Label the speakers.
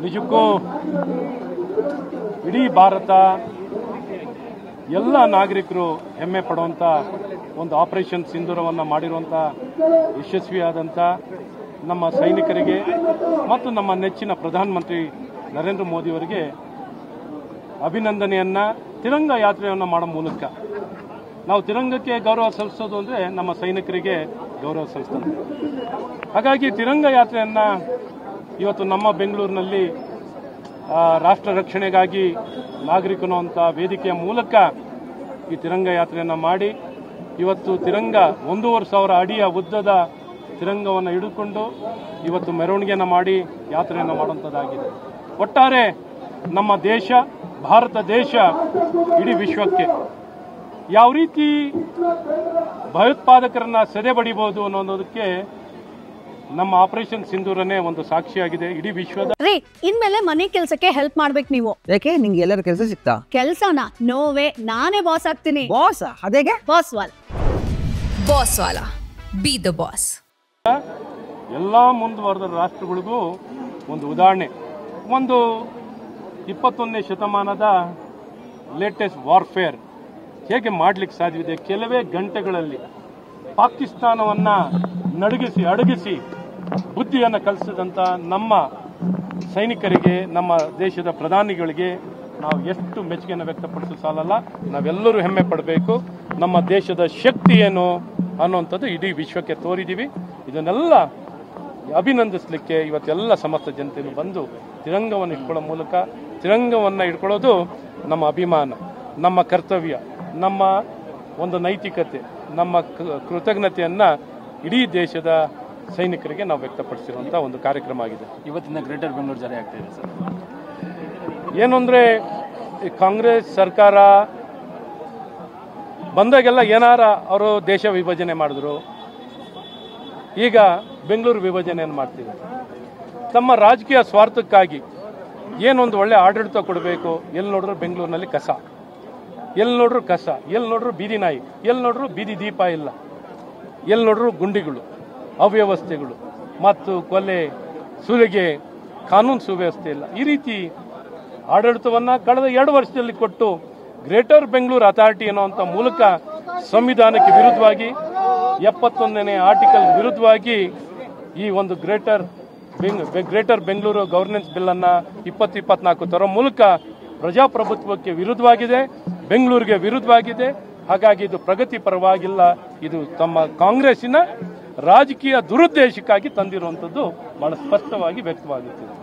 Speaker 1: ನಿಜಕ್ಕೂ ಇಡೀ ಭಾರತ ಎಲ್ಲ ನಾಗರಿಕರು ಹೆಮ್ಮೆ ಪಡುವಂಥ ಒಂದು ಆಪರೇಷನ್ ಸಿಂಧೂರವನ್ನು ಮಾಡಿರುವಂಥ ಯಶಸ್ವಿಯಾದಂಥ ನಮ್ಮ ಸೈನಿಕರಿಗೆ ಮತ್ತು ನಮ್ಮ ನೆಚ್ಚಿನ ಪ್ರಧಾನಮಂತ್ರಿ ನರೇಂದ್ರ ಮೋದಿಯವರಿಗೆ ಅಭಿನಂದನೆಯನ್ನು ತಿರಂಗ ಯಾತ್ರೆಯನ್ನು ಮಾಡೋ ಮೂಲಕ ನಾವು ತಿರಂಗಕ್ಕೆ ಗೌರವ ಸಲ್ಲಿಸೋದು ಅಂದರೆ ನಮ್ಮ ಸೈನಿಕರಿಗೆ ಗೌರವ ಸಲ್ಲಿಸ್ತದೆ. ಹಾಗಾಗಿ ತಿರಂಗ ಯಾತ್ರೆಯನ್ನು ಇವತ್ತು ನಮ್ಮ ಬೆಂಗಳೂರಿನಲ್ಲಿ ರಾಷ್ಟ್ರ ರಕ್ಷಣೆಗಾಗಿ ನಾಗರಿಕನು ಅಂತ ವೇದಿಕೆಯ ಮೂಲಕ ಈ ತಿರಂಗ ಯಾತ್ರೆಯನ್ನು ಮಾಡಿ ಇವತ್ತು ತಿರಂಗ 1,500 ಅಡಿಯ ಉದ್ದದ ತಿರಂಗವನ್ನು ಹಿಡಿದುಕೊಂಡು ಇವತ್ತು ಮೆರವಣಿಗೆಯನ್ನು ಮಾಡಿ ಯಾತ್ರೆಯನ್ನು ಮಾಡುವಂಥದ್ದಾಗಿದೆ. ಒಟ್ಟಾರೆ ನಮ್ಮ ದೇಶ, ಭಾರತ ದೇಶ ಇಡೀ ವಿಶ್ವಕ್ಕೆ ಯಾವ ರೀತಿ ಭಯೋತ್ಪಾದಕರನ್ನ ಸದೆಬಡಿಬಹುದು ಅನ್ನೋದಕ್ಕೆ ನಮ್ಮ ಆಪರೇಷನ್ ಸಿಂಧೂರನೇ ಒಂದು ಸಾಕ್ಷಿಯಾಗಿದೆ. ಇಡೀ ವಿಶ್ವದ
Speaker 2: ಇನ್ಮೇಲೆ ಮನೆ ಕೆಲಸಕ್ಕೆ ಹೆಲ್ಪ್ ಮಾಡ್ಬೇಕು ನೀವು.
Speaker 3: ಯಾಕೆ ನಿಂಗೆ ಎಲ್ಲರ ಕೆಲಸ ಸಿಗ್ತಾ?
Speaker 2: ಕೆಲಸನ ನೋವೇ, ನಾನೇ ಬಾಸ್ ಆಗ್ತೀನಿ.
Speaker 3: ಬಾಸ್ ಅದೇಗೆ?
Speaker 2: Boss
Speaker 4: will be the boss.
Speaker 1: ಎಲ್ಲಾ ಮುಂದುವರೆದ ರಾಷ್ಟ್ರಗಳಿಗೂ ಒಂದು ಉದಾಹರಣೆ. ಒಂದು 21ನೇ ಶತಮಾನದ ಲೇಟೆಸ್ಟ್ ವಾರ್ಫೇರ್ ಹೇಗೆ ಮಾಡಲಿಕ್ಕೆ ಸಾಧ್ಯವಿದೆ. ಕೆಲವೇ ಗಂಟೆಗಳಲ್ಲಿ ಪಾಕಿಸ್ತಾನವನ್ನು ನಡುಗಿಸಿ ಅಡಗಿಸಿ ಬುದ್ಧಿಯನ್ನು ಕಲಿಸಿದಂಥ ನಮ್ಮ ಸೈನಿಕರಿಗೆ, ನಮ್ಮ ದೇಶದ ಪ್ರಧಾನಿಗಳಿಗೆ ನಾವು ಎಷ್ಟು ಮೆಚ್ಚುಗೆಯನ್ನು ವ್ಯಕ್ತಪಡಿಸೋ ಸಾಲಲ್ಲ. ನಾವೆಲ್ಲರೂ ಹೆಮ್ಮೆ ಪಡಬೇಕು. ನಮ್ಮ ದೇಶದ ಶಕ್ತಿ ಏನು ಅನ್ನುವಂಥದ್ದು ಇಡೀ ವಿಶ್ವಕ್ಕೆ ತೋರಿದ್ದೀವಿ. ಇದನ್ನೆಲ್ಲ ಅಭಿನಂದಿಸಲಿಕ್ಕೆ ಇವತ್ತೆಲ್ಲ ಸಮಸ್ತ ಜನತೆಯೂ ಬಂದು ತಿರಂಗವನ್ನು ಇಟ್ಕೊಳ್ಳೋ ಮೂಲಕ, ತಿರಂಗವನ್ನು ಇಟ್ಕೊಳ್ಳೋದು ನಮ್ಮ ಅಭಿಮಾನ, ನಮ್ಮ ಕರ್ತವ್ಯ, ನಮ್ಮ ಒಂದು ನೈತಿಕತೆ, ನಮ್ಮ ಕೃತಜ್ಞತೆಯನ್ನು ಇಡೀ ದೇಶದ ಸೈನಿಕರಿಗೆ ನಾವು ವ್ಯಕ್ತಪಡಿಸಿರುವಂಥ ಒಂದು ಕಾರ್ಯಕ್ರಮ ಆಗಿದೆ.
Speaker 5: ಇವತ್ತಿನ ಗ್ರೇಟರ್ ಬೆಂಗಳೂರು ಜಾರಿ ಆಗ್ತಾ ಇದೆ ಸರ್.
Speaker 1: ಏನು ಅಂದರೆ ಕಾಂಗ್ರೆಸ್ ಸರ್ಕಾರ ಬಂದಾಗೆಲ್ಲ ಏನಾರ ಅವರು ದೇಶ ವಿಭಜನೆ ಮಾಡಿದ್ರು. ಈಗ ಬೆಂಗಳೂರು ವಿಭಜನೆಯನ್ನು ಮಾಡ್ತಿದ್ದಾರೆ. ತಮ್ಮ ರಾಜಕೀಯ ಸ್ವಾರ್ಥಕ್ಕಾಗಿ ಏನೊಂದು ಒಳ್ಳೆ ಆಡಳಿತ ಕೊಡಬೇಕು, ಎಲ್ಲಿ ನೋಡಿದ್ರು ಬೆಂಗಳೂರಿನಲ್ಲಿ ಕಸ, ಎಲ್ಲಿ ನೋಡ್ರು ಕಸ, ಎಲ್ಲಿ ನೋಡ್ರು ಬೀದಿ ನಾಯಿ, ಎಲ್ಲಿ ನೋಡ್ರು ಬೀದಿ ದೀಪ ಇಲ್ಲ, ಎಲ್ಲಿ ನೋಡ್ರು ಗುಂಡಿಗಳು, ಅವ್ಯವಸ್ಥೆಗಳು ಮತ್ತು ಕೊಲೆ, ಸುಲಿಗೆ, ಕಾನೂನು ಸುವ್ಯವಸ್ಥೆ ಇಲ್ಲ. ಈ ರೀತಿ ಆಡಳಿತವನ್ನು ಕಳೆದ 2 ವರ್ಷದಲ್ಲಿ ಕೊಟ್ಟು ಗ್ರೇಟರ್ ಬೆಂಗಳೂರು ಅಥಾರಿಟಿ ಅನ್ನುವಂಥ ಮೂಲಕ ಸಂವಿಧಾನಕ್ಕೆ ವಿರುದ್ಧವಾಗಿ 71ನೇ ಆರ್ಟಿಕಲ್ ವಿರುದ್ಧವಾಗಿ ಈ ಒಂದು ಗ್ರೇಟರ್ ಬೆಂಗಳೂರು ಗವರ್ನೆನ್ಸ್ ಬಿಲ್ಲನ್ನು 2024 ತರೋ ಮೂಲಕ ಪ್ರಜಾಪ್ರಭುತ್ವಕ್ಕೆ ವಿರುದ್ಧವಾಗಿದೆ, ಬೆಂಗಳೂರಿಗೆ ವಿರುದ್ಧವಾಗಿದೆ. ಹಾಗಾಗಿ ಇದು ಪ್ರಗತಿ ಪರವಾಗಿಲ್ಲ. ಇದು ತಮ್ಮ ಕಾಂಗ್ರೆಸ್ಸಿನ ರಾಜಕೀಯ ದುರುದ್ದೇಶಕ್ಕಾಗಿ ತಂದಿರುವಂಥದ್ದು ಬಹಳ ಸ್ಪಷ್ಟವಾಗಿ ವ್ಯಕ್ತವಾಗುತ್ತಿದೆ.